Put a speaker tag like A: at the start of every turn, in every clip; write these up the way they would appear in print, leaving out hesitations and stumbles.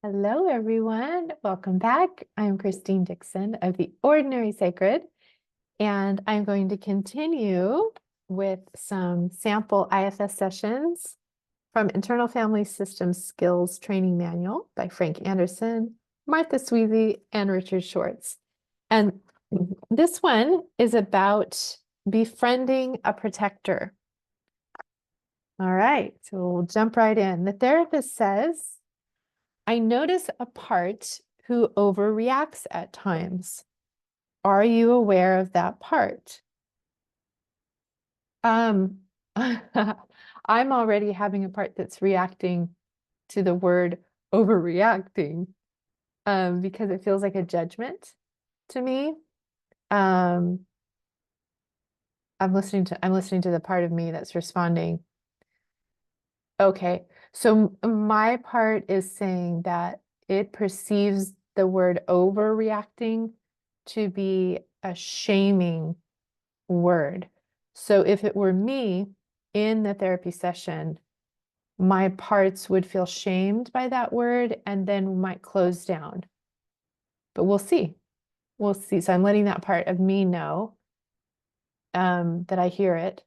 A: Hello, everyone. Welcome back. I'm Christine Dixon of The Ordinary Sacred, and I'm going to continue with some sample IFS sessions from Internal Family Systems Skills Training Manual by Frank Anderson, Martha Sweezy, and Richard Schwartz. And this one is about befriending a protector. All right, so we'll jump right in. The therapist says, I notice a part who overreacts at times. Are you aware of that part? I'm already having a part that's reacting to the word overreacting because it feels like a judgment to me. I'm listening to the part of me that's responding. Okay, so my part is saying that it perceives the word overreacting to be a shaming word. So if it were me in the therapy session, my parts would feel shamed by that word and then might close down. But we'll see. We'll see. So I'm letting that part of me know that I hear it.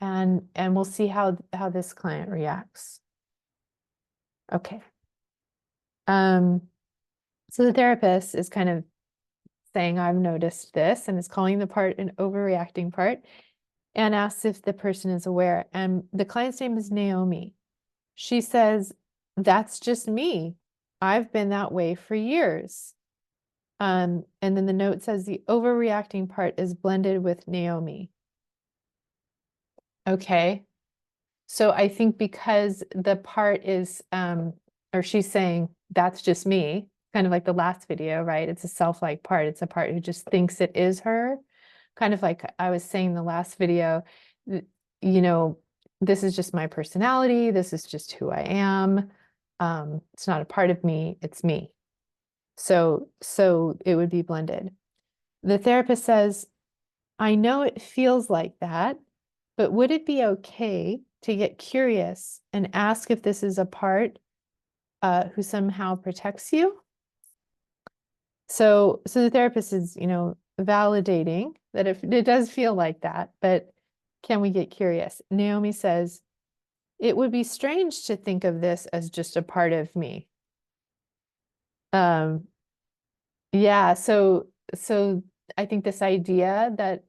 A: And we'll see how this client reacts. Okay. So the therapist is kind of saying, I've noticed this, and is calling the part an overreacting part, and asks if the person is aware. And the client's name is Naomi. She says, that's just me. I've been that way for years. And then the note says the overreacting part is blended with Naomi. Okay. So I think because the part is, or she's saying, that's just me, kind of like the last video, right? It's a self-like part. It's a part who just thinks it is her. Kind of like I was saying in the last video, you know, this is just my personality. This is just who I am. It's not a part of me, it's me. So it would be blended. The therapist says, I know it feels like that, but would it be okay to get curious and ask if this is a part who somehow protects you? So the therapist is, validating that if it does feel like that, but can we get curious? Naomi says, it would be strange to think of this as just a part of me. Yeah, so I think this idea that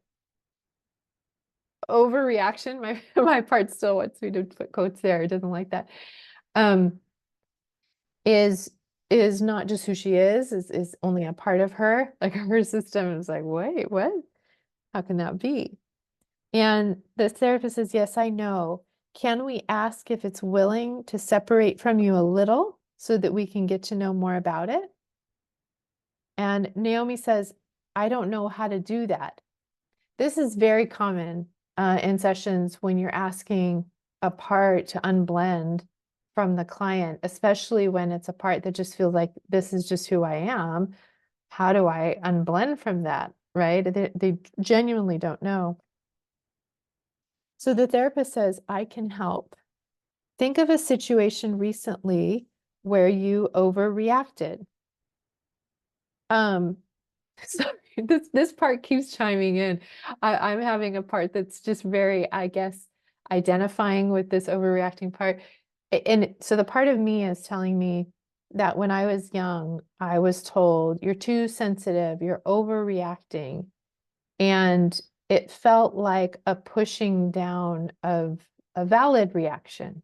A: overreaction, my part still wants me to put quotes there, it doesn't like that, is not just who she is only a part of her. Like her system is like, wait, what? How can that be? And the therapist says, yes, I know. Can we ask if it's willing to separate from you a little so that we can get to know more about it? And Naomi says, I don't know how to do that. This is very common in sessions when you're asking a part to unblend from the client, especially when it's a part that just feels like this is just who I am. How do I unblend from that, right? They genuinely don't know. So the therapist says, I can help. Think of a situation recently where you overreacted. Sorry, this part keeps chiming in. I'm having a part that's just very, I guess, identifying with this overreacting part. And so the part of me is telling me that when I was young, I was told, you're too sensitive, you're overreacting. And it felt like a pushing down of a valid reaction,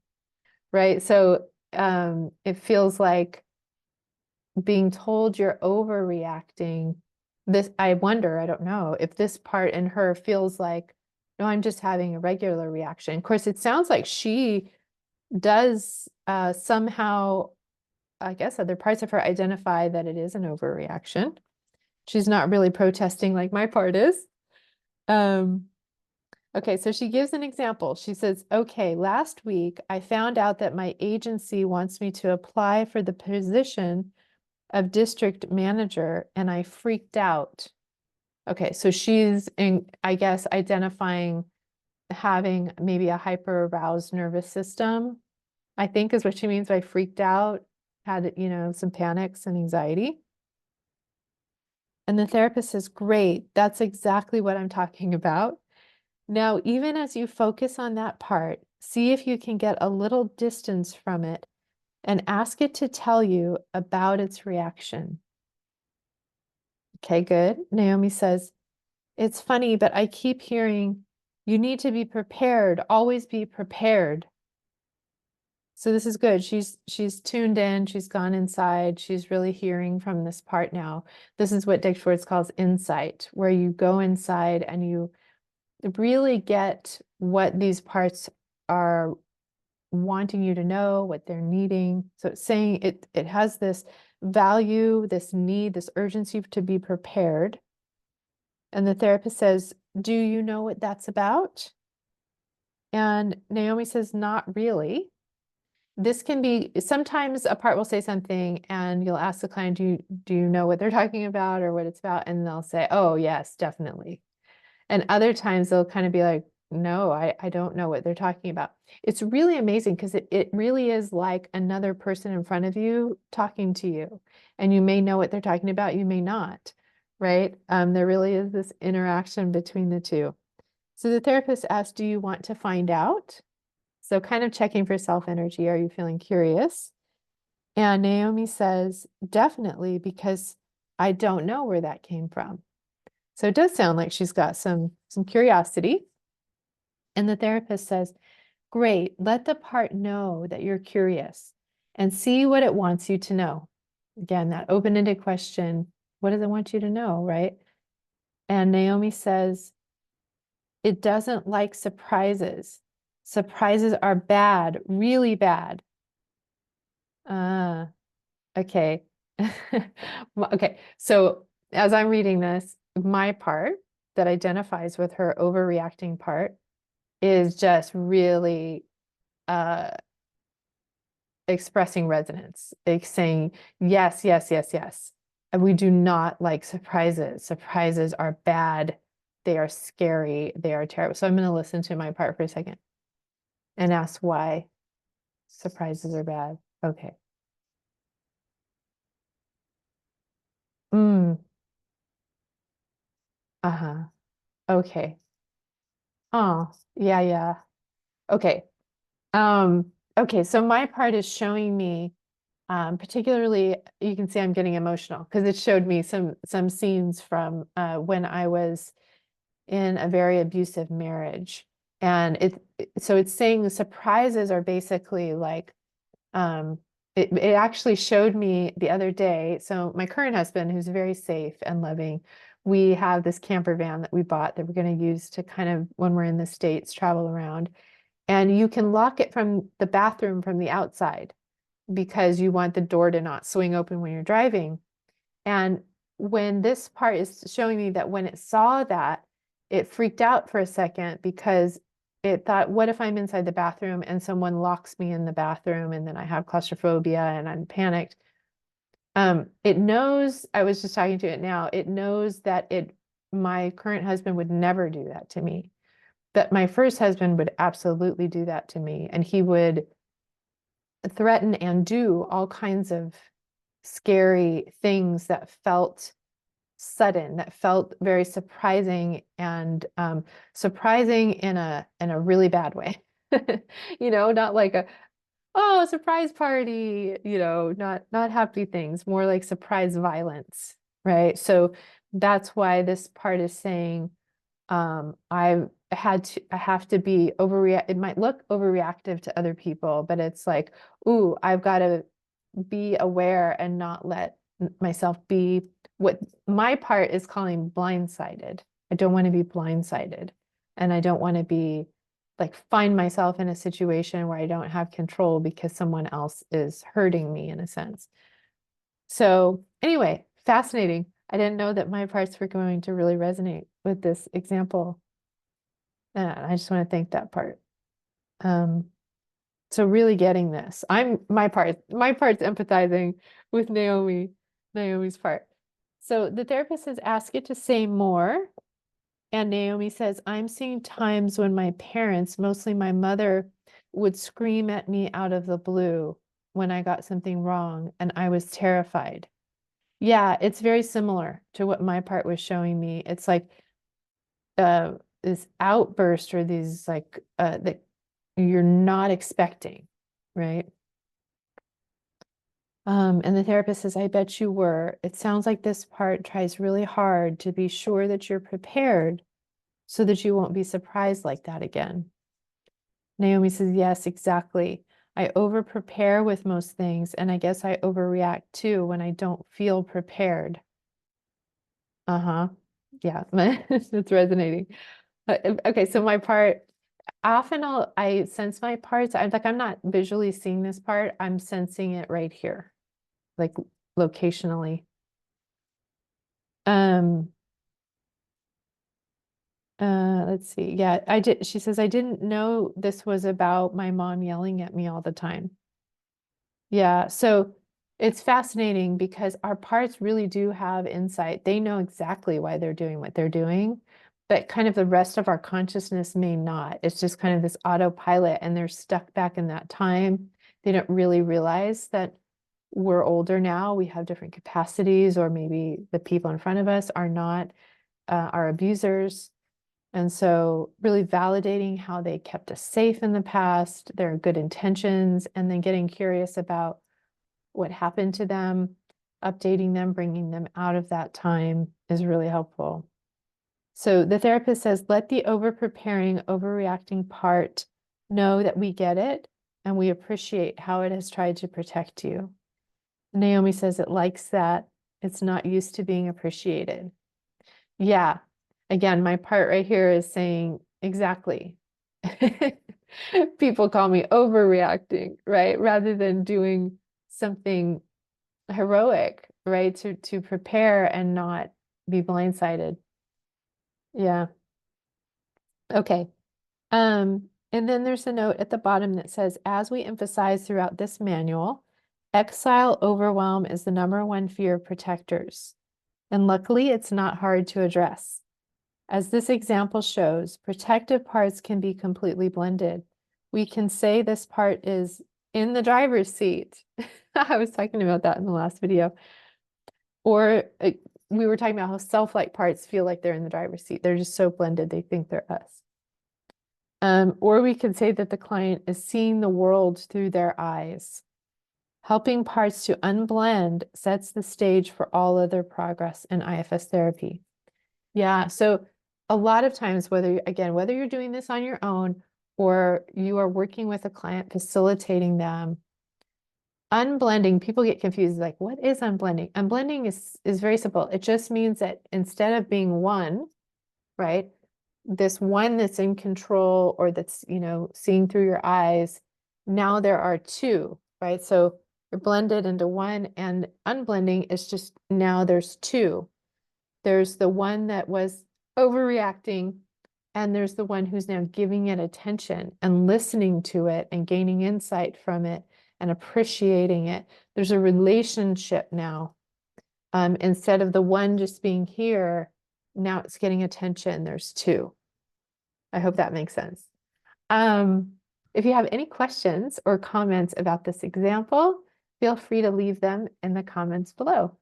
A: right? So it feels like being told you're overreacting. This, I wonder, I don't know if this part in her feels like, no, I'm just having a regular reaction. Of course, it sounds like she does somehow, I guess other parts of her identify that it is an overreaction. She's not really protesting like my part is. Okay, so she gives an example. She says, okay, last week I found out that my agency wants me to apply for the position of district manager and I freaked out. Okay, so she's I guess, identifying having maybe a hyper aroused nervous system, I think is what she means by freaked out. had, some panics and anxiety. And the therapist says, great, that's exactly what I'm talking about. Now, even as you focus on that part, see if you can get a little distance from it and ask it to tell you about its reaction. Okay, good. Naomi says, it's funny, but I keep hearing, you need to be prepared, always be prepared. So this is good. She's tuned in, she's gone inside, she's really hearing from this part now. This is what Dick Schwartz calls insight, where you go inside and you really get what these parts are wanting you to know, what they're needing. So it's saying it has this value, this need, this urgency to be prepared. And the therapist says, do you know what that's about? And Naomi says, not really. This can be, sometimes a part will say something and you'll ask the client, do you know what they're talking about or what it's about? And they'll say, oh, yes, definitely. And other times they'll kind of be like, no, I don't know what they're talking about. It's really amazing because it really is like another person in front of you talking to you. And you may know what they're talking about, you may not, right? There really is this interaction between the two. So the therapist asks, do you want to find out? So kind of checking for self-energy. Are you feeling curious? And Naomi says, definitely, because I don't know where that came from. So it does sound like she's got some curiosity. And the therapist says, great, let the part know that you're curious and see what it wants you to know. Again, that open-ended question, what does it want you to know, right? And Naomi says, it doesn't like surprises. Surprises are bad, really bad. Okay. Okay, so as I'm reading this, my part that identifies with her overreacting part is just really expressing resonance, like saying, yes, yes, yes, yes. And we do not like surprises. Surprises are bad. They are scary. They are terrible. So I'm going to listen to my part for a second and ask why surprises are bad. Okay. Mm, uh-huh. Okay. Oh, yeah, yeah. Okay. Okay, so my part is showing me, particularly, you can see I'm getting emotional because it showed me some scenes from when I was in a very abusive marriage. And so it's saying the surprises are basically like, it actually showed me the other day. So my current husband, who's very safe and loving, we have this camper van that we bought that we're going to use to kind of, when we're in the States, travel around. And you can lock it from the bathroom from the outside because you want the door to not swing open when you're driving. And when this part is showing me that when it saw that, it freaked out for a second because it thought, what if I'm inside the bathroom and someone locks me in the bathroom and then I have claustrophobia and I'm panicked? It knows, I was just talking to it now, it knows that my current husband would never do that to me. But my first husband would absolutely do that to me. And he would threaten and do all kinds of scary things that felt sudden, that felt very surprising and surprising in a really bad way. Not like oh, surprise party, not happy things, more like surprise violence, right? So that's why this part is saying I have to be overreact. It might look overreactive to other people, but it's like, ooh, I've got to be aware and not let myself be what my part is calling blindsided. I don't want to be blindsided. And I don't want to be like find myself in a situation where I don't have control because someone else is hurting me in a sense. So anyway, fascinating. I didn't know that my parts were going to really resonate with this example. And I just want to thank that part. So really getting this. My part's empathizing with Naomi's part. So the therapist says, ask it to say more. And Naomi says, I'm seeing times when my parents, mostly my mother, would scream at me out of the blue when I got something wrong and I was terrified. Yeah, it's very similar to what my part was showing me. It's like this outburst or these like that you're not expecting, right? And the therapist says, I bet you were. It sounds like this part tries really hard to be sure that you're prepared so that you won't be surprised like that again. Naomi says, yes, exactly. I over prepare with most things, and I guess I overreact too when I don't feel prepared. Uh-huh. Yeah, it's resonating. Okay, so my part, often I sense my parts. I'm not visually seeing this part. I'm sensing it right here, like locationally. Um, let's see. Yeah, I did. She says, I didn't know this was about my mom yelling at me all the time. Yeah, so it's fascinating because our parts really do have insight. They know exactly why they're doing what they're doing, but kind of the rest of our consciousness may not. It's just kind of this autopilot and they're stuck back in that time. They don't really realize that we're older now, we have different capacities, or maybe the people in front of us are not our abusers. And so really validating how they kept us safe in the past, their good intentions, and then getting curious about what happened to them, updating them, bringing them out of that time is really helpful. So the therapist says, let the over-preparing, overreacting part know that we get it and we appreciate how it has tried to protect you. Naomi says it likes that. It's not used to being appreciated. Yeah. Again, my part right here is saying exactly. People call me overreacting, right? Rather than doing something heroic, right? To prepare and not be blindsided. Yeah. Okay. And then there's a note at the bottom that says, as we emphasize throughout this manual, exile overwhelm is the #1 fear of protectors. And luckily, it's not hard to address. As this example shows, protective parts can be completely blended. We can say this part is in the driver's seat. I was talking about that in the last video. Or we were talking about how self-like parts feel like they're in the driver's seat. They're just so blended, they think they're us. Or we could say that the client is seeing the world through their eyes. Helping parts to unblend sets the stage for all other progress in IFS therapy. Yeah, so a lot of times, whether you're doing this on your own or you are working with a client, facilitating them, unblending, people get confused, like, what is unblending? Unblending is very simple. It just means that instead of being one, right, this one that's in control or that's, seeing through your eyes, now there are two, right? So you're blended into one, and unblending is just now there's two. There's the one that was overreacting, and there's the one who's now giving it attention and listening to it and gaining insight from it and appreciating it. There's a relationship now. Instead of the one just being here, now it's getting attention. There's two. I hope that makes sense. If you have any questions or comments about this example, feel free to leave them in the comments below.